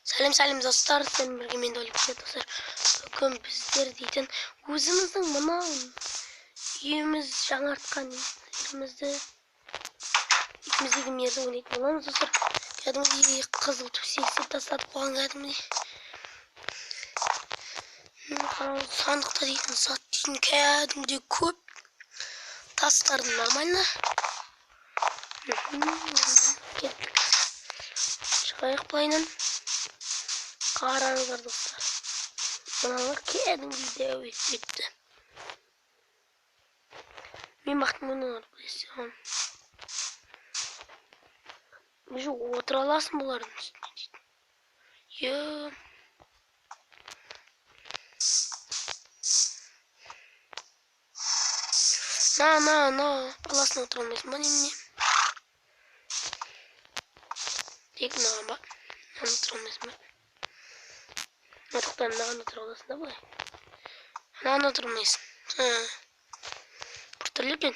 Salam dostlar, sen birге мен Олег достар. Бүгін біздер дейтін өзіміздің мына үйіміз жаңартқан үйіміздегі мерді ойнайтын боламыз достар. Кәдімгідей қызыл төсек тастатып қойған кәдімгідей. Сандықта дейтін зат дейтін кәдімгідей көп. Тастардың нормально. Кеттік. Шығайық былайынан. Қараңыздар достар. Мыналар кәдімгідей әуес етті. Мен бақтым мұнылар білесем. Уже отыра аласың бұлардың үстіне дейді. На, баласына отыра алмайсың ба немене? Тек мынаған ба? Мынаған отыра алмайсың ба? Мынаған отыра аласың да былай. Мынаған отыра алмайсың. Біртүрлі екен.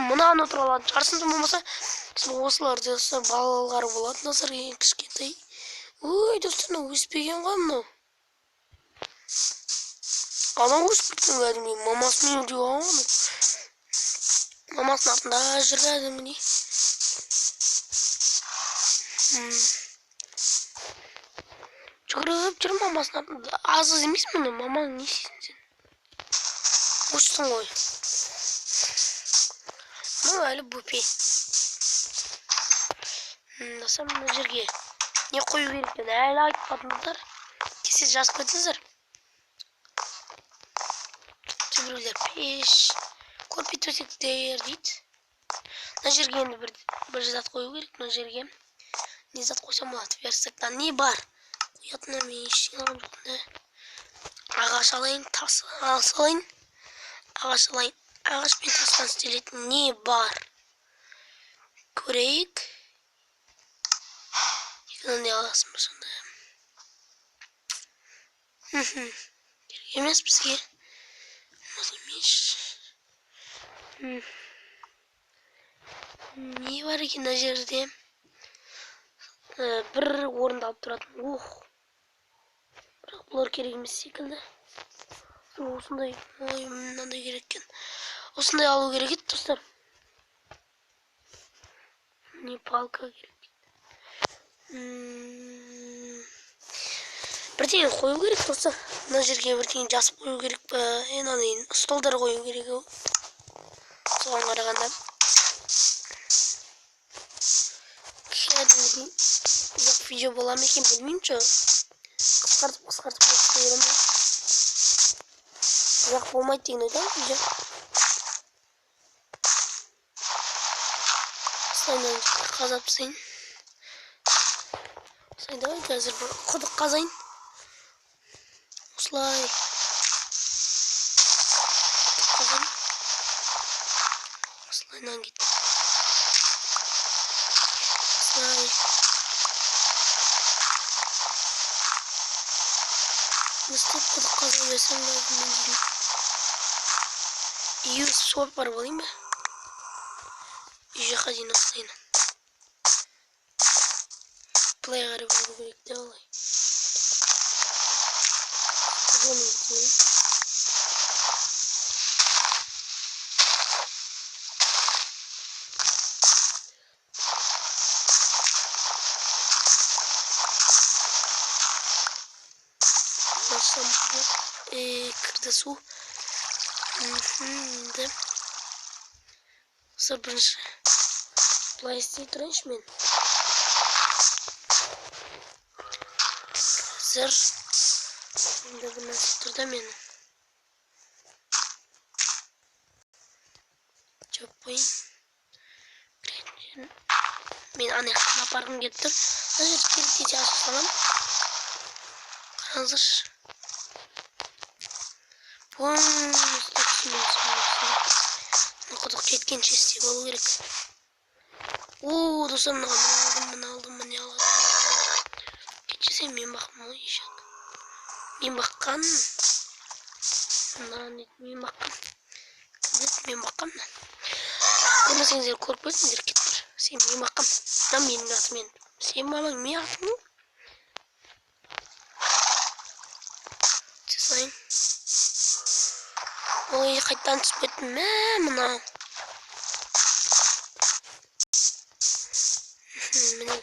Мынаған отыра алатын шығарсың, болмаса осыларды балалары болады назар кішкентай. Ой, достар, өспеген ғой мынау. Адам өсіп кеткен кәдімгідей, мамасымен өтіп алған ғой. Мамасының артында жүр кәдімгідей. Жүгіріп жүр мамасының артында. Аз емес мені, мамаң не істейсің сен? Өшсің ғой. Мынау әлі бөпе. Достар, мына жерге не қою керек екен, әлі айтпадыңыздар. Кесе жазып кетіңіздер. Біреулер пеш, көрпе төсектер дейді. Мына жерге енді бір зат қою керек. Мына жерге не зат қойсам болады? Верстактан не бар? Қоятын мен ештеңе алған жоқпын. Ағаш алайын, тас алайын. Ағаш алайын. Ағаш пен тастан істелетін не бар? Көрейік. Екінен аласың ба сонда? Керек емес бізге. Не бар екен мына жерде? Бір орында алып тұратын. Бірақ бұлар керек емес секілді. Осындай, мынандай керек екен. Осындай алу керек еді достар. Не палка керек. Бірдеңе қою керек достар. Мына жерге бірдеңе жазып қою керек па? Столдар қою керек. Соған қарағанда кәдімгідей ұзақ видео бола ма екен білмеймін че. Қысқартып қоясың. Ұзақ болмайды деген ойдамын видео. Осылайынан қазап тастайын. Осылай қазір бір құдық қазайын. Осылай. Осылайынан кет. Осылай. Өстіп құдық қаза берсем lazım ben деймін. Үйі суап бар болайын ба? Үй жаққа дейін осылайын. Былай қарай болу керек те олай. Бұның кетейін. Кірді су. Сыр бірінші. Бұлай істей тұрайыншы мен. Қазір. Енді бір нәрсе тұрда мені. Жауып қойын. Мен анаяқтан апарғым келіп тұр. Мына жерді келіп ашып салам. Қараңыздаршы. Құдық жеткенше істеп алу керек. Достар, мына алдым, міне алғадым. Кетшесем мен бақым ғой ешек. Мен баққан. Мен баққан. Görmesеңіздер көріп қойсыңдар кетіп. Сен менің мақам. Мына менің атыммен. Сен мамаң менің атыммен. Жасайын. Ой, қайттан түсіп кеттім. Мына. Міне.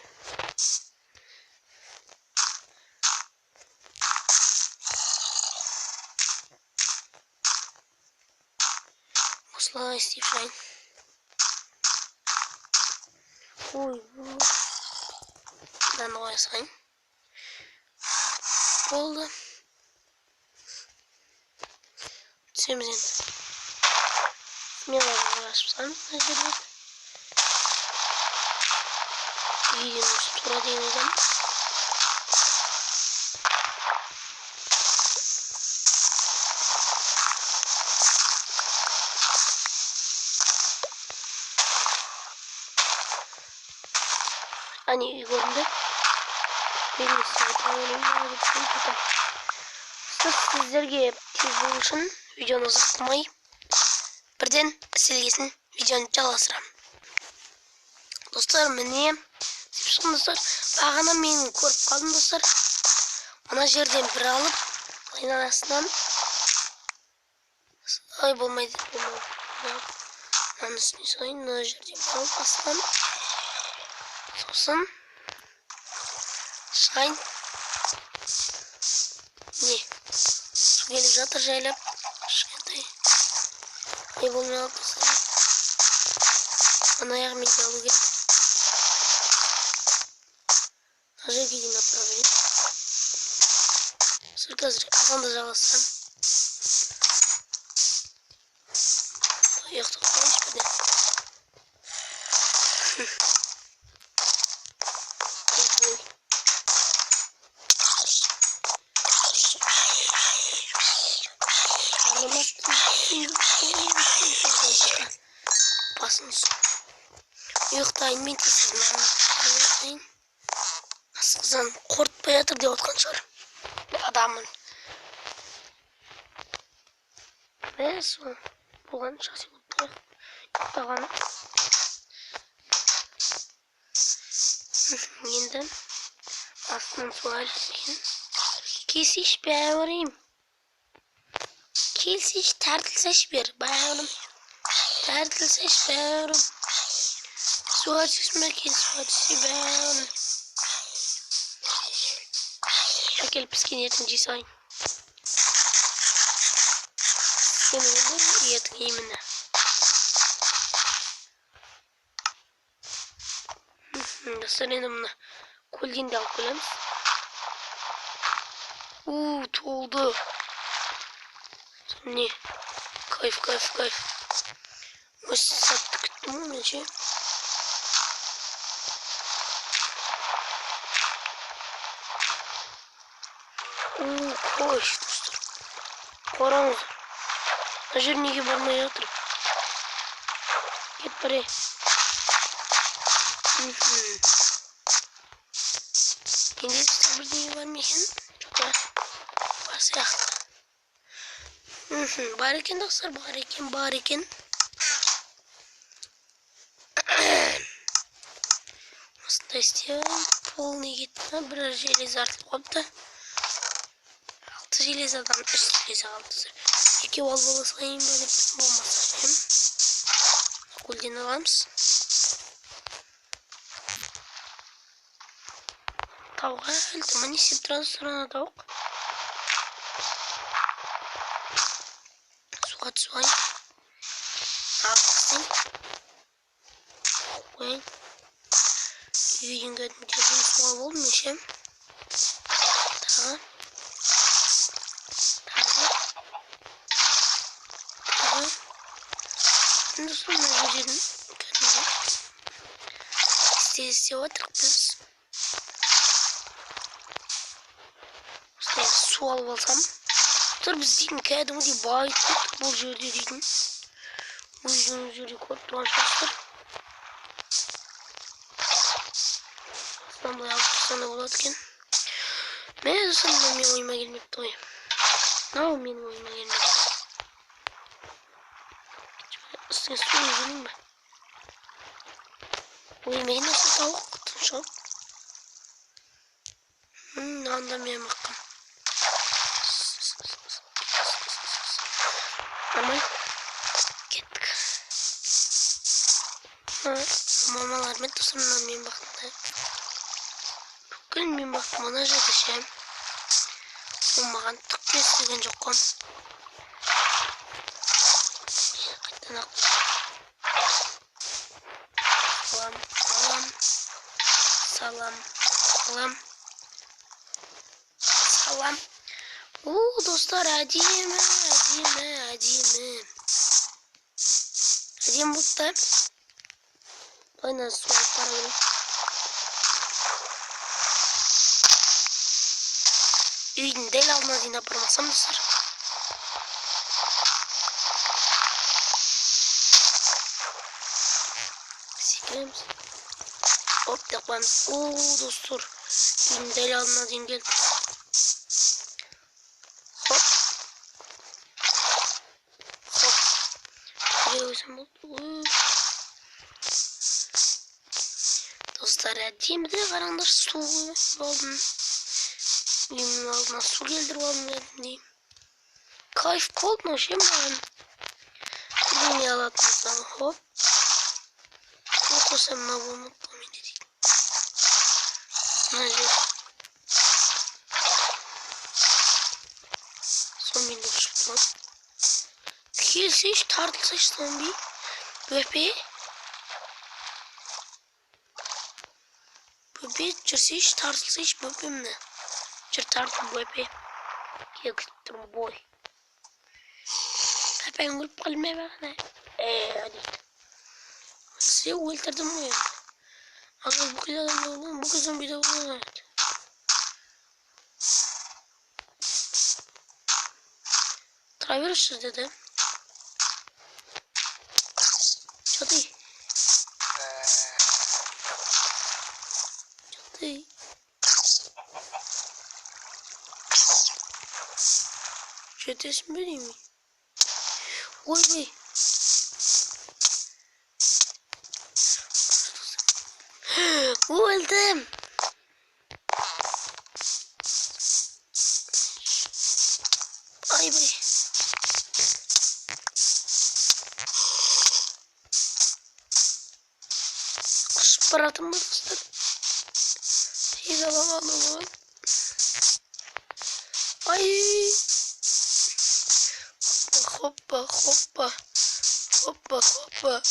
Осылай істеп жүрейін. Ой, бұл. Мынаны қоя салайын. Болды. Түсеміз енді. Смело ашып саламыз мына жерде. Видеоны тура дейін едім. Ani үй көрінді. Менің сіздерге тез болу үшін видеоны ұзақтамай бірден ісілгесін видеоны жалғастырамын. Достар, міне достар, бағана мен көріп қалдым достар. Мына жерден бір алып, айнан астынан ай болмайды. Мынаның үстіне салайын, мына жерден бір алып астынан сосын шайын. Не, су келіп жатыр жайлап. Кішкентай. Ай болмай алып достар. Ана аяғымен де алу керек. Мына жерге дейін апара берейін. Сыр қазір азанда жалғастырам. Ұйықтап қалайыншы бірден. Basınız. Uyuktayım, ben tezsizim. Nasıl kızan korkutmaya yatır diye otkan çıkarım. Adamın. Ve son. Bulan şahsi mutlu. Yutağını. Yeniden. Aslında sual için. Kesiş bir varayım. Kesiş tartılsaş bir bayanım. Tartılsaş bayanım. Sual çizme kesiş bayanım. Akıl psikiyetin cisayın. Senin de yetkiyimine. Senin kuldin de alkulemiz. Oldu. Ne? Kayıf. Nasıl sattık gittim onu önce. Koş dostlar. Koramız. Acır niye barmaya oturup. Git buraya. Şimdi sabır niye barmayın. Çok varsa yaktı. Bariken dostlar, bariken. Aslında istiyorum. Polni gitti. Biraz jelez artık oldu. 6 jelez adam, 3 jelez aldı. 2 valvalı sayayım böyle olmasın. Golden alamız. Tavuk öldü. Manisi transferına tavuk. Suay. Alsın. Koyun. Yüzün götürmeyeceğim. Sual olmuş hem. Tamam. Şimdi sonra yüzün götürmeyeceğim. İsteyizse oturup biz. İşte sual olsam. Dur biz dedim ki adamı diye bağırtıp bu jüri dedim. Bu jüri kodluğun şaştır. Aslında bu yaptığına bulatken. Ben de sanırım benim oyuma gelmekte oyum. Ne yapayım benim oyuma gelmekte? Sen su yüzünüm ben. Bu yemeği nasıl tavuk attın şu an? Anlamıyorum bakalım. Aman. Gittik. Mamalar mı tutunamıyorum bakalım. Bilmiyorum bakalım ona çalışayım. Olmadan tık kesilen çokum. Kaçtan aklım. Salam, salam. Salam, salam. Salam. Dostlar acıyım. Acıyım burada. Aynen soğuk para gibi. Üyün del almaz yine parmasam mısır. Sikler misin? Hop yapalım. Dostlar. Üyün del almaz yine gel. Hop. Biliyorsun bu. Dostlar acıyım de karanlık su oldum. Yemin altına su geldir oğlum dedim diyeyim. Kayıf kolmuş ya ben. Bugün yalatmasam hop. Okusam ne bunu komin edeyim. Hadi. Son bir uçuktan. Kilse hiç tartılmış zombi. Böpe. Böpe çırsı hiç tartılmış böpem ne. Çırtartım böpe. Yakıştım boy. Ben gülüp kalmaya bakana. Hadi. Size öldürdüm mü ya? Ama bu kızın oğlum, bu kızın bir de oğlum. Traversus dedi. Çatı. Çatı ismi değil mi? Oy be. Öldüm. Ay be. Isparatım mı ısır? Hiç alamadım. Ay. Hoppa hoppa. Hoppa hoppa.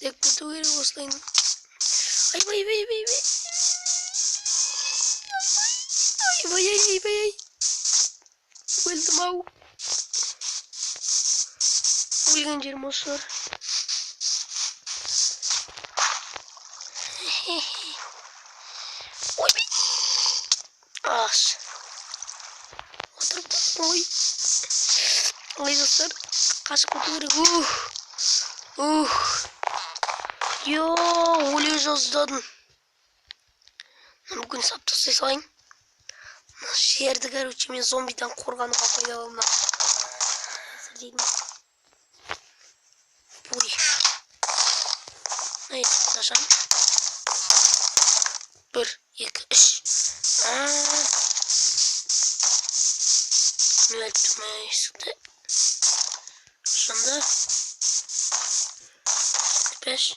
Dek kutu geri boslayın. Ay bay bay bay bay. Ay bay ay bay ay. Öldüm av. Uygun cirmoslar. Oy be. As. Otur. Oy. Oy dostlar. Kaç kutu geri. Yo, ölüyoruz lan. Bugün saptası sayın. Şehirde görüşümün zombiden korkanı kafayı alma. Uy. Evet, taşan. 1, 2, 3. Müeltme sıktı. Şimdi 5.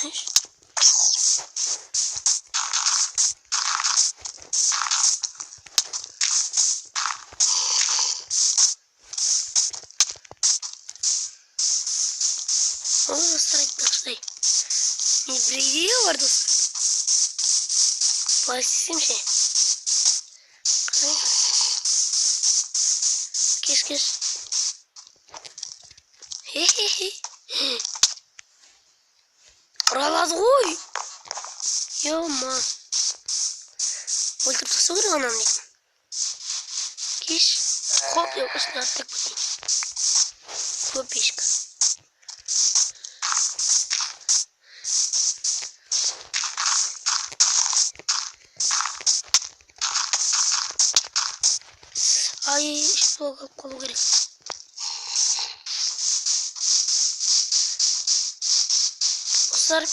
5. Dostlar arkadaşlar. Bir video var dostlar. Plastik şey. Kes. Hehehe. Oralar koy. Yaman. Öldürüp tasavvur anam. Kes. Hop yapmışsın artık bakayım. Kopişka. Ay işte o kolu gerek. dostlar.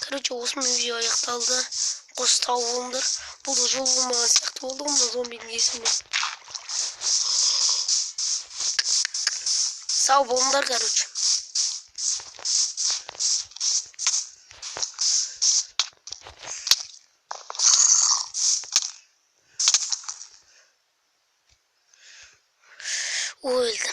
Короче osman video ayaktaldı. Koz tavuğumdur. Bu da jol bulmadan sıktı oldu mu zombinin geçimi. Sağ olunlar короче. Öldüm.